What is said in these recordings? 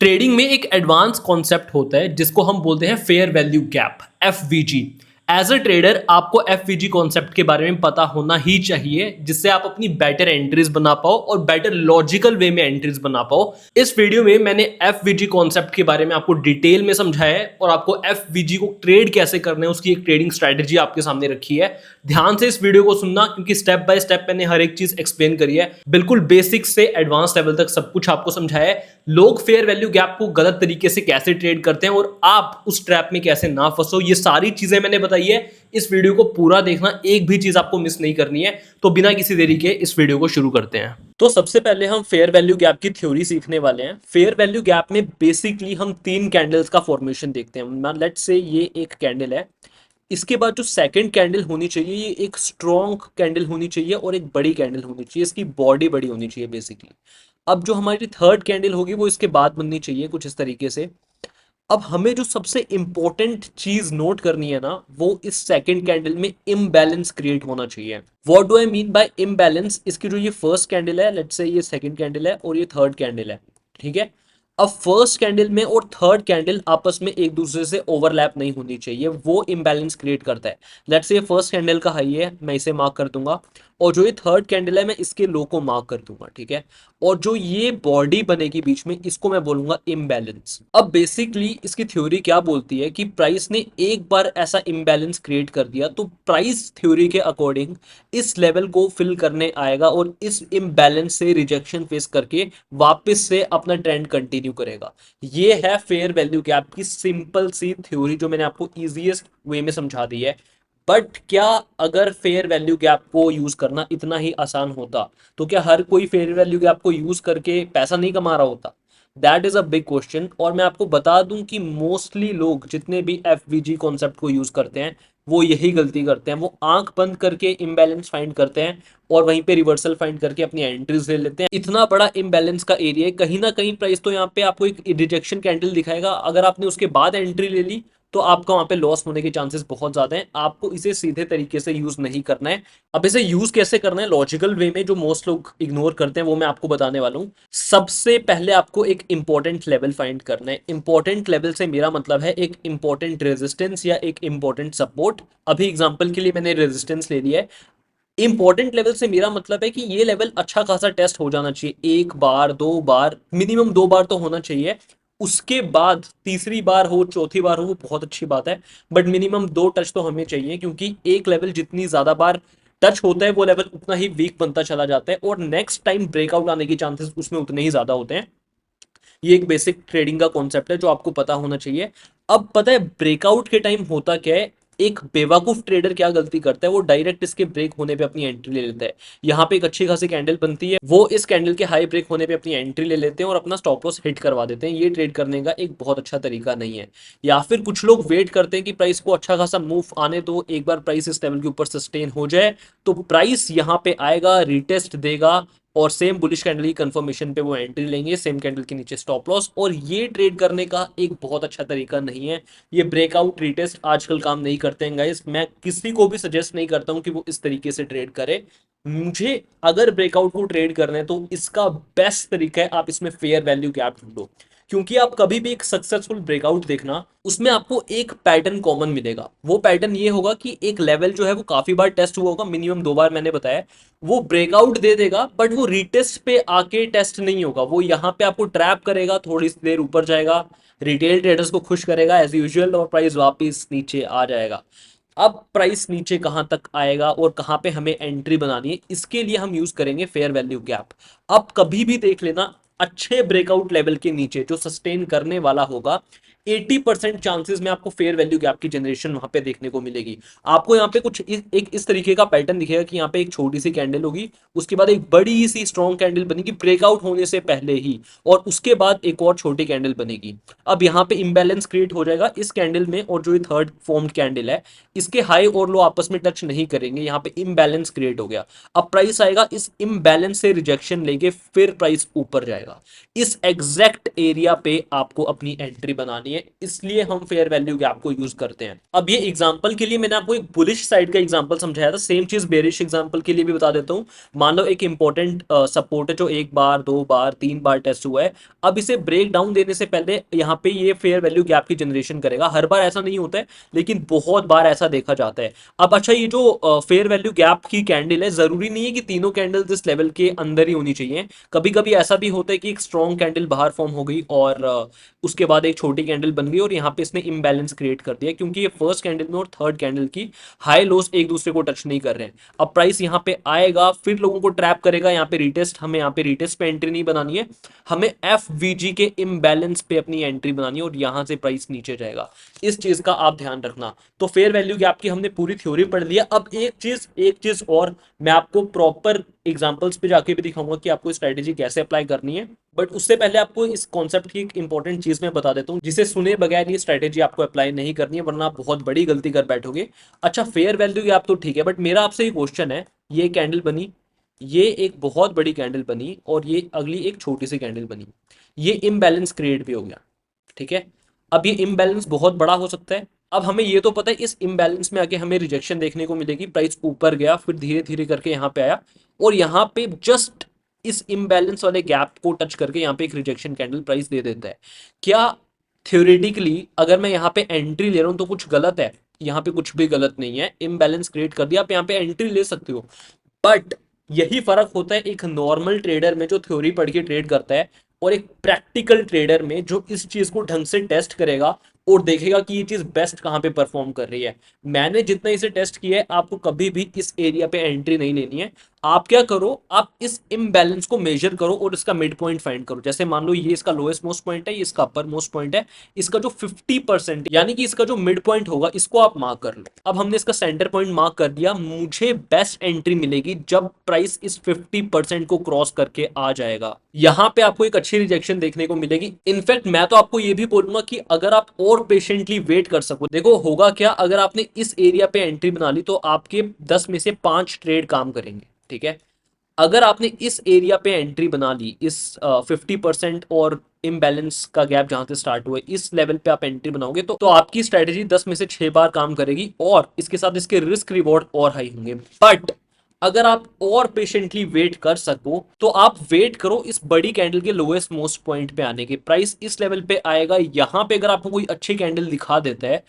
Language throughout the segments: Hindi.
ट्रेडिंग में एक एडवांस कॉन्सेप्ट होता है जिसको हम बोलते हैं fair value gap, FVG. As a trader आपको एफवीजी कॉन्सेप्ट के बारे में पता होना ही चाहिए, जिससे आप अपनी बेटर एंट्रीज बना पाओ और बेटर लॉजिकल वे में एंट्रीज बना पाओ। इस वीडियो में मैंने एफवीजी कॉन्सेप्ट के बारे में आपको डिटेल में समझाया है और आपको एफवीजी को ट्रेड कैसे करना है उसकी एक ट्रेडिंग स्ट्रेटेजी आपके सामने रखी है। ध्यान से इस वीडियो को सुनना, क्योंकि स्टेप बाय स्टेप मैंने हर एक चीज एक्सप्लेन करी है, बिल्कुल बेसिक से एडवांस लेवल तक सब कुछ आपको समझाया है। लोग फेयर वैल्यू गैप को गलत तरीके से कैसे ट्रेड करते हैं और आप उस ट्रैप में कैसे ना फंसो, ये सारी चीजें मैंने बताई है। इस वीडियो को पूरा देखना, एक भी चीज आपको मिस नहीं करनी है। तो बिना किसी देरी के इस वीडियो को शुरू करते हैं। तो सबसे पहले हम फेयर वैल्यू गैप की थ्योरी सीखने वाले हैं। फेयर वैल्यू गैप में बेसिकली हम तीन कैंडल्स का फॉर्मेशन देखते हैं। लेट्स से ये एक कैंडल है, इसके बाद जो सेकंड कैंडल होनी चाहिए ये एक स्ट्रॉन्ग कैंडल होनी चाहिए और एक बड़ी कैंडल होनी चाहिए, इसकी बॉडी बड़ी होनी चाहिए बेसिकली। अब जो हमारी थर्ड कैंडल होगी वो इसके बाद बननी चाहिए कुछ इस तरीके से। अब हमें जो सबसे इंपॉर्टेंट चीज नोट करनी है ना, वो इस सेकंड कैंडल में इम्बैलेंस क्रिएट होना चाहिए। What do I mean by imbalance? इसकी जो ये फर्स्ट कैंडल है, लेट्स से ये सेकंड कैंडल है और ये थर्ड कैंडल है, ठीक है। अब फर्स्ट कैंडल में और थर्ड कैंडल आपस में एक दूसरे से ओवरलैप नहीं होनी चाहिए, वो इम्बैलेंस क्रिएट करता है। लेट्स से ये फर्स्ट कैंडल का हाई है, मैं इसे मार्क कर दूंगा, और जो ये थर्ड कैंडल है मैं इसके लो को मार्क कर दूंगा, ठीक है। और जो ये बॉडी बनेगी बीच में, इसको मैं बोलूंगा इम्बैलेंस। अब बेसिकली इसकी थ्योरी क्या बोलती है कि प्राइस ने एक बार ऐसा इम्बैलेंस क्रिएट कर दिया तो प्राइस थ्योरी के अकॉर्डिंग इस लेवल को फिल करने आएगा और इस इम्बैलेंस से रिजेक्शन फेस करके वापस से अपना ट्रेंड कंटिन्यू करेगा। ये है फेयर वैल्यू गैप की सिंपल सी थ्योरी, जो मैंने आपको इजीएस्ट वे में समझा दी है। बट क्या अगर फेयर वैल्यू गैप को यूज करना इतना ही आसान होता, तो क्या हर कोई फेयर वैल्यू गैप को यूज करके पैसा नहीं कमा रहा होता? That is a big question. और मैं आपको बता दूं कि मोस्टली लोग जितने भी एफवीजी कॉन्सेप्ट को यूज करते हैं वो यही गलती करते हैं। वो आंख बंद करके इम्बैलेंस फाइंड करते हैं और वहीं पे रिवर्सल फाइंड करके अपनी एंट्रीज ले लेते हैं। इतना बड़ा इम्बैलेंस का एरिया है, कहीं ना कहीं प्राइस तो यहाँ पे आपको एक रिजेक्शन कैंडल दिखाएगा। अगर आपने उसके बाद एंट्री ले ली तो आपका वहां पे लॉस होने के चांसेस बहुत ज्यादा हैं। आपको इसे सीधे तरीके से यूज नहीं करना है। अब इसे यूज कैसे करना है लॉजिकल वे में, जो मोस्ट लोग इग्नोर करते हैं, वो मैं आपको बताने वाला हूं। सबसे पहले आपको एक इंपॉर्टेंट लेवल फाइंड करना है। इंपॉर्टेंट लेवल से मेरा मतलब है एक इंपॉर्टेंट रेजिस्टेंस या एक इंपॉर्टेंट सपोर्ट। अभी एग्जांपल के लिए मैंने रेजिस्टेंस ले लिया है। इंपॉर्टेंट लेवल से मेरा मतलब है कि ये लेवल अच्छा खासा टेस्ट हो जाना चाहिए, एक बार दो बार, मिनिमम दो बार तो होना चाहिए। उसके बाद तीसरी बार हो चौथी बार हो वो बहुत अच्छी बात है, बट मिनिमम दो टच तो हमें चाहिए, क्योंकि एक लेवल जितनी ज्यादा बार टच होता है वो लेवल उतना ही वीक बनता चला जाता है और नेक्स्ट टाइम ब्रेकआउट आने के चांसेस उसमें उतने ही ज्यादा होते हैं। ये एक बेसिक ट्रेडिंग का कॉन्सेप्ट है जो आपको पता होना चाहिए। अब पता है ब्रेकआउट के टाइम होता क्या है? एक बेवकूफ ट्रेडर क्या गलती करता है, वो डायरेक्ट इसके ब्रेक होने पे अपनी एंट्री ले लेता है। यहाँ पे एक अच्छी खासी कैंडल बनती है, वो इस कैंडल के हाई ब्रेक होने पे अपनी एंट्री ले लेते हैं और अपना स्टॉप लॉस हिट करवा देते हैं। ये ट्रेड करने का एक बहुत अच्छा तरीका नहीं है। या फिर कुछ लोग वेट करते हैं कि प्राइस को अच्छा खासा मूव आने दो, एक बार प्राइस इस लेवल के ऊपर सस्टेन हो जाए तो प्राइस यहाँ पे आएगा, रिटेस्ट देगा और सेम बुलिश कैंडल की कंफर्मेशन पे वो एंट्री लेंगे, सेम कैंडल के नीचे स्टॉप लॉस। और ये ट्रेड करने का एक बहुत अच्छा तरीका नहीं है। ये ब्रेकआउट रिटेस्ट आजकल काम नहीं करते हैं गाइस। मैं किसी को भी सजेस्ट नहीं करता हूं कि वो इस तरीके से ट्रेड करे। मुझे अगर ब्रेकआउट को ट्रेड करना है तो इसका बेस्ट तरीका है आप इसमें फेयर वैल्यू गैप ढूंढो। क्योंकि आप कभी भी एक सक्सेसफुल ब्रेकआउट देखना, उसमें आपको एक पैटर्न कॉमन मिलेगा। वो पैटर्न ये होगा कि एक लेवल जो है वो काफी बार टेस्ट हुआ होगा, मिनिमम दो बार मैंने बताया। वो ब्रेकआउट दे देगा बट वो रीटेस्ट पे आके टेस्ट नहीं होगा, वो यहाँ पे आपको ट्रैप करेगा, थोड़ी सी देर ऊपर जाएगा, रिटेल ट्रेडर्स को खुश करेगा एज यूजुअल और प्राइस वापस नीचे आ जाएगा। अब प्राइस नीचे कहां तक आएगा और कहां पे हमें एंट्री बनानी है, इसके लिए हम यूज करेंगे फेयर वैल्यू गैप। अब कभी भी देख लेना, अच्छे ब्रेकआउट लेवल के नीचे जो सस्टेन करने वाला होगा, 80% चांसेस में आपको फेयर वैल्यू गैप की जनरेशन वहां पे देखने को मिलेगी। आपको यहाँ पे कुछ एक इस तरीके का पैटर्न दिखेगा कि यहाँ पे एक छोटी सी कैंडल होगी, उसके बाद एक बड़ी सी स्ट्रॉन्ग कैंडल बनेगी ब्रेकआउट होने से पहले ही, और उसके बाद एक और छोटी कैंडल बनेगी। अब यहाँ पे इंबैलेंस क्रिएट हो जाएगा इस कैंडल में, और जो ये थर्ड फॉर्म्ड कैंडल है इसके हाई और लो आपस में टच नहीं करेंगे, यहाँ पे इम्बैलेंस क्रिएट हो गया। अब प्राइस आएगा, इस इम्बैलेंस से रिजेक्शन लेके फिर प्राइस ऊपर जाएगा। इस एग्जैक्ट एरिया पे आपको अपनी एंट्री बनानी है। है, इसलिए हम फेयर वैल्यू गैप को यूज करते हैं। अब ये एग्जांपल के लिए मैंने आपको एक बुलिश साइड का एग्जांपल समझाया था, सेम चीज बेरिश एग्जांपल के लिए भी बता देता हूँ। मान लो एक इंपॉर्टेंट सपोर्ट है जो एक बार, दो बार, तीन बार टेस्ट हुआ है। अब इसे ब्रेक डाउन देने से पहले यहाँ पे ये फेयर वैल्यू गैप की जनरेशन करेगा। हर बार ऐसा नहीं होता है, लेकिन बहुत बार ऐसा देखा जाता है। अब अच्छा, ये जो फेयर वैल्यू गैप की कैंडल है, जरूरी नहीं है कि तीनों कैंडल्स इस लेवल के अंदर ही होनी चाहिए। कभी कभी ऐसा भी होता है कि एक स्ट्रॉन्ग कैंडल बाहर फॉर्म हो गई और उसके बाद एक छोटी कैंडल बन गई और यहाँ पे इसने इम्बैलेंस क्रिएट कर दिया, क्योंकि ये फर्स्ट कैंडल में और थर्ड कैंडल की हाई लोस एक दूसरे को टच नहीं कर रहे हैं। अब प्राइस यहाँ पे आएगा, फिर लोगों को ट्रैप करेगा, यहाँ पे रिटेस्ट, हमें यहाँ पे रिटेस्ट पे एंट्री नहीं बनानी है, हमें एफवीजी के इम्बैलेंस पे अपनी एंट्री बनानी है और यहाँ से प्राइस नीचे जाएगा। इस चीज का आप ध्यान रखना। तो फेयर वैल्यू गैप की हमने पूरी थ्योरी पढ़ लिया। अब एक चीज और मैं आपको प्रॉपर एग्जांपल्स पे जाके भी दिखाऊंगा कि आपको स्ट्रेटेजी कैसे अप्लाई करनी है। बट उससे पहले आपको इस कॉन्सेप्ट की एक इंपॉर्टेंट चीज मैं बता देता हूँ, जिसे सुने बगैर ये स्ट्रेटेजी आपको अप्लाई नहीं करनी है, वरना आप बहुत बड़ी गलती कर बैठोगे। अच्छा, फेयर वैल्यू गैप तो ठीक है, बट मेरा आपसे एक क्वेश्चन है। ये कैंडल बनी, ये एक बहुत बड़ी कैंडल बनी और ये अगली एक छोटी सी कैंडल बनी, ये इम्बैलेंस क्रिएट भी हो गया, ठीक है। अब ये इम्बैलेंस बहुत बड़ा हो सकता है। अब हमें ये तो पता है इस इम्बैलेंस में आके हमें रिजेक्शन देखने को मिलेगी, प्राइस ऊपर गया, फिर धीरे धीरे करके यहाँ पे आया और यहाँ पे जस्ट इस इम्बैलेंस वाले गैप को टच करके यहाँ पे एक रिजेक्शन कैंडल प्राइस दे देता है। क्या थ्योरेटिकली अगर मैं यहाँ पे एंट्री ले रहा हूँ तो कुछ गलत है? यहाँ पे कुछ भी गलत नहीं है, इम्बैलेंस क्रिएट कर दिया, आप यहाँ पे एंट्री ले सकते हो। बट यही फर्क होता है एक नॉर्मल ट्रेडर में जो थ्योरी पढ़ के ट्रेड करता है और एक प्रैक्टिकल ट्रेडर में जो इस चीज को ढंग से टेस्ट करेगा और देखेगा कि ये चीज बेस्ट कहां पे परफॉर्म कर रही है। मैंने जितना इसे टेस्ट किया है, आपको कभी भी इस एरिया पे एंट्री नहीं लेनी है। आप क्या करो, आप इस इम्बैलेंस को मेजर करो और इसका मिड पॉइंट फाइंड करो। जैसे मान लो ये इसका लोएस्ट मोस्ट पॉइंट है, ये इसका अपर मोस्ट पॉइंट है, इसका जो 50% यानी कि इसका जो मिड पॉइंट होगा, इसको आप मार्क कर लो। अब हमने इसका सेंटर पॉइंट मार्क कर दिया, मुझे बेस्ट एंट्री मिलेगी जब प्राइस इस 50% को क्रॉस करके आ जाएगा। यहां पे आपको एक अच्छी रिजेक्शन देखने को मिलेगी। इनफैक्ट मैं तो आपको ये भी बोलूंगा कि अगर आप और पेशेंटली वेट कर सको, देखो होगा क्या, अगर आपने इस एरिया पे एंट्री बना ली तो आपके 10 में से 5 ट्रेड काम करेंगे, ठीक है। अगर आपने इस एरिया पे एंट्री बना ली, इस 50% और इम्बैलेंस का गैप जहां से स्टार्ट हुआ है, इस लेवल पे आप एंट्री बनाओगे तो आपकी स्ट्रेटेजी 10 में से 6 बार काम करेगी और इसके साथ इसके रिस्क रिवॉर्ड और हाई होंगे। बट अगर आप और पेशेंटली वेट कर सको तो आप वेट करो इस बड़ी कैंडल के लोएस्ट मोस्ट पॉइंट पे आने के। प्राइस इस लेवल पे आएगा, यहां पे अगर आपको कोई अच्छी कैंडल दिखा देता है,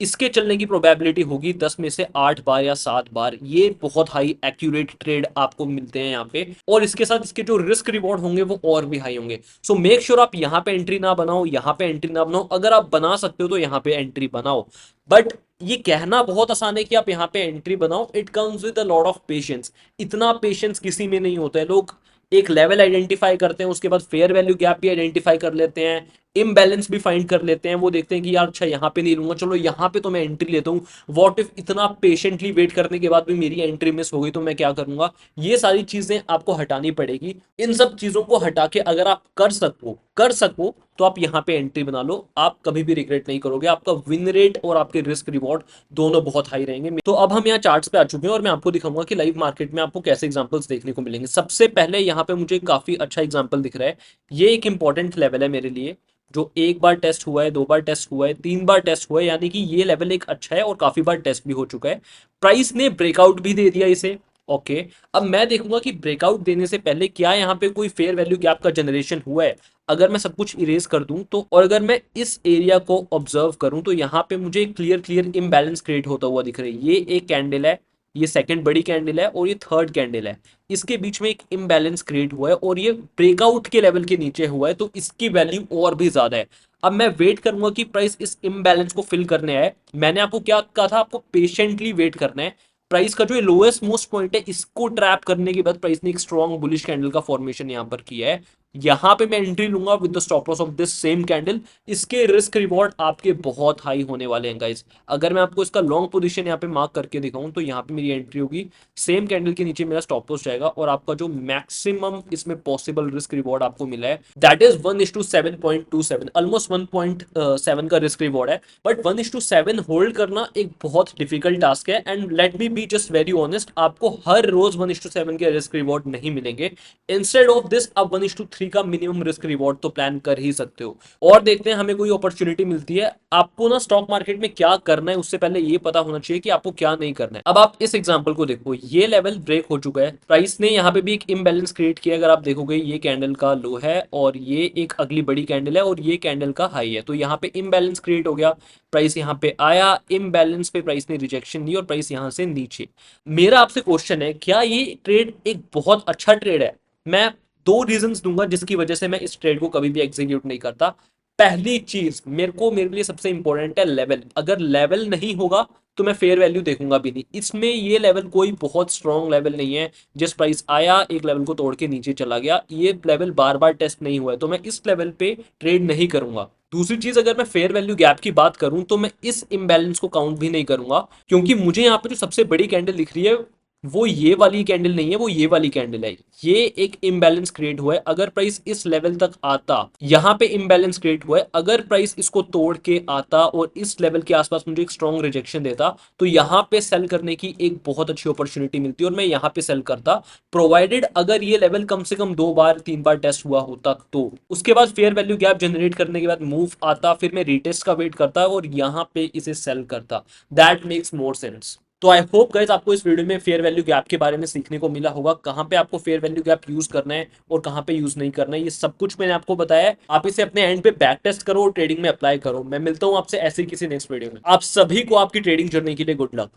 इसके चलने की प्रोबेबिलिटी होगी 10 में से 8 बार या 7 बार। ये बहुत हाई एक्यूरेट ट्रेड आपको मिलते हैं यहाँ पे, और इसके साथ इसके जो रिस्क रिवॉर्ड होंगे वो और भी हाई होंगे। सो मेक श्योर आप यहाँ पे एंट्री ना बनाओ, यहाँ पे एंट्री ना बनाओ। अगर आप बना सकते हो तो यहाँ पे एंट्री बनाओ, बट ये कहना बहुत आसान है कि आप यहाँ पे एंट्री बनाओ। It comes with a lot of patience. इतना पेशेंस किसी में नहीं होता है। लोग एक लेवल आइडेंटिफाई करते हैं, उसके बाद फेयर वैल्यू गैप भी आइडेंटिफाई कर लेते हैं, इम्बैलेंस भी फाइंड कर लेते हैं। वो देखते हैं कि यार अच्छा यहाँ पे नहीं लूंगा, चलो यहाँ पे तो मैं एंट्री लेता हूँ। व्हाट इफ इतना पेशेंटली वेट करने के बाद भी मेरी एंट्री मिस हो गई तो मैं क्या करूंगा? ये सारी चीजें आपको हटानी पड़ेगी। इन सब चीजों को हटा के अगर आप कर सको तो आप यहाँ पे एंट्री बना लो। आप कभी भी रिग्रेट नहीं करोगे। आपका विन रेट और आपके रिस्क रिवॉर्ड दोनों बहुत हाई रहेंगे। तो अब हम यहाँ चार्ट्स पे आ चुके हैं और मैं आपको दिखाऊंगा कि लाइव मार्केट में आपको कैसे एग्जांपल्स देखने को मिलेंगे। सबसे पहले यहाँ पे मुझे काफी अच्छा एग्जांपल दिख रहा है। ये एक इंपॉर्टेंट लेवल है मेरे लिए, जो एक बार टेस्ट हुआ है, 2 बार टेस्ट हुआ है, 3 बार टेस्ट हुआ है, यानी कि ये लेवल एक अच्छा है और काफी बार टेस्ट भी हो चुका है। प्राइस ने ब्रेकआउट भी दे दिया इसे। ओके, अब मैं देखूंगा कि ब्रेकआउट देने से पहले क्या यहाँ पे कोई फेयर वैल्यू गैप का जनरेशन हुआ है। अगर मैं सब कुछ इरेज कर दूं तो, और अगर मैं इस एरिया को ऑब्जर्व करूं तो यहाँ पे मुझे क्लियर इम्बैलेंस क्रिएट होता हुआ दिख रहा है। ये एक कैंडल है, ये सेकंड बड़ी कैंडल है और ये थर्ड कैंडल है। इसके बीच में एक इम्बैलेंस क्रिएट हुआ है और ये ब्रेकआउट के लेवल के नीचे हुआ है, तो इसकी वैल्यू और भी ज्यादा है। अब मैं वेट करूंगा कि प्राइस इस इम्बैलेंस को फिल करने आए। मैंने आपको क्या कहा था? आपको पेशेंटली वेट करना है। प्राइस का जो लोएस्ट मोस्ट पॉइंट है, इसको ट्रैप करने के बाद प्राइस ने एक स्ट्रॉन्ग बुलिश कैंडल का फॉर्मेशन यहां पर किया है। यहां पे मैं एंट्री लूंगा with the stop loss of this same candle. इसके रिस्क रिवॉर्ड आपके बहुत हाई होने वाले हैं गाइस। अगर मैं आपको इसका लॉन्ग पोजीशन यहाँ पे मार्क करके दिखाऊं तो यहाँ पे मेरी एंट्री होगी, सेम कैंडल के नीचे मेरा स्टॉप लॉस जाएगा और आपका जो मैक्सिमम इसमें पॉसिबल रिस्क रिवॉर्ड आपको मिला है दैट इज 1:7.27, ऑलमोस्ट 1.7 का रिस्क रिवॉर्ड है। बट 1:7 होल्ड करना एक बहुत डिफिकल्ट टास्क है, and let me be just very honest, आपको हर रोज 1:7 के रिस्क रिवॉर्ड नहीं मिलेंगे। इंस्टेड ऑफ दिस आप 1:3 एंट्री का मिनिमम रिस्क रिवॉर्ड तो प्लान कर ही सकते हो। और देखते हैं हमें कोई अपॉर्चुनिटी मिलती है। आपको ना स्टॉक मार्केट में क्या करना है उससे पहले ये पता होना चाहिए कि आपको क्या नहीं करना है। अब आप इस एग्जांपल को देखो, ये लेवल ब्रेक हो चुका है, प्राइस ने यहाँ पे भी एक इम्बैलेंस क्रिएट किया। अगर आप देखोगे ये कैंडल का लो है और ये एक अगली बड़ी कैंडल है और ये कैंडल का हाई है, तो यहाँ पे इम्बैलेंस क्रिएट हो गया। प्राइस यहाँ पे आया, इम्बैलेंस पे प्राइस ने रिजेक्शन दी और प्राइस यहाँ से नीचे। मेरा आपसे क्वेश्चन है, क्या ये ट्रेड एक बहुत अच्छा ट्रेड है? मैं दो रीजंस दूंगा जिसकी वजह से मैं इस ट्रेड को कभी भी एग्जीक्यूट नहीं करता। पहली चीज, मेरे लिए सबसे इंपॉर्टेंट है लेवल। अगर लेवल नहीं होगा तो मैं फेयर वैल्यू देखूंगा भी नहीं। इसमें ये लेवल कोई बहुत स्ट्रॉन्ग लेवल नहीं है। जिस प्राइस आया एक लेवल को तोड़ के नीचे चला गया, ये लेवल बार बार टेस्ट नहीं हुआ है, तो मैं इस लेवल पे ट्रेड नहीं करूंगा। दूसरी चीज, अगर मैं फेयर वैल्यू गैप की बात करूं तो मैं इस इम्बैलेंस को काउंट भी नहीं करूंगा, क्योंकि मुझे यहाँ पे जो सबसे बड़ी कैंडल दिख रही है वो ये वाली कैंडल नहीं है, वो ये वाली कैंडल है। ये एक इम्बैलेंस क्रिएट हुआ है। अगर प्राइस इस लेवल तक आता, यहाँ पे इम्बैलेंस क्रिएट हुआ है, अगर प्राइस इसको तोड़ के आता और इस लेवल के आसपास मुझे एक स्ट्रॉन्ग रिजेक्शन देता, तो यहाँ पे सेल करने की एक बहुत अच्छी अपॉर्चुनिटी मिलती और मैं यहाँ पे सेल करता, प्रोवाइडेड अगर ये लेवल कम से कम 2 बार 3 बार टेस्ट हुआ होता। तो उसके बाद फेयर वैल्यू गैप जनरेट करने के बाद मूव आता, फिर मैं रीटेस्ट का वेट करता और यहाँ पे इसे सेल करता। That makes more sense. तो आई होप गाइस आपको इस वीडियो में फेयर वैल्यू गैप के बारे में सीखने को मिला होगा, कहां पे आपको फेयर वैल्यू गैप यूज करना है और कहां पे यूज नहीं करना है। ये सब कुछ मैंने आपको बताया है। आप इसे अपने एंड पे बैक टेस्ट करो और ट्रेडिंग में अप्लाई करो। मैं मिलता हूं आपसे ऐसे किसी नेक्स्ट वीडियो में। आप सभी को आपकी ट्रेडिंग जर्नी के लिए गुड लक।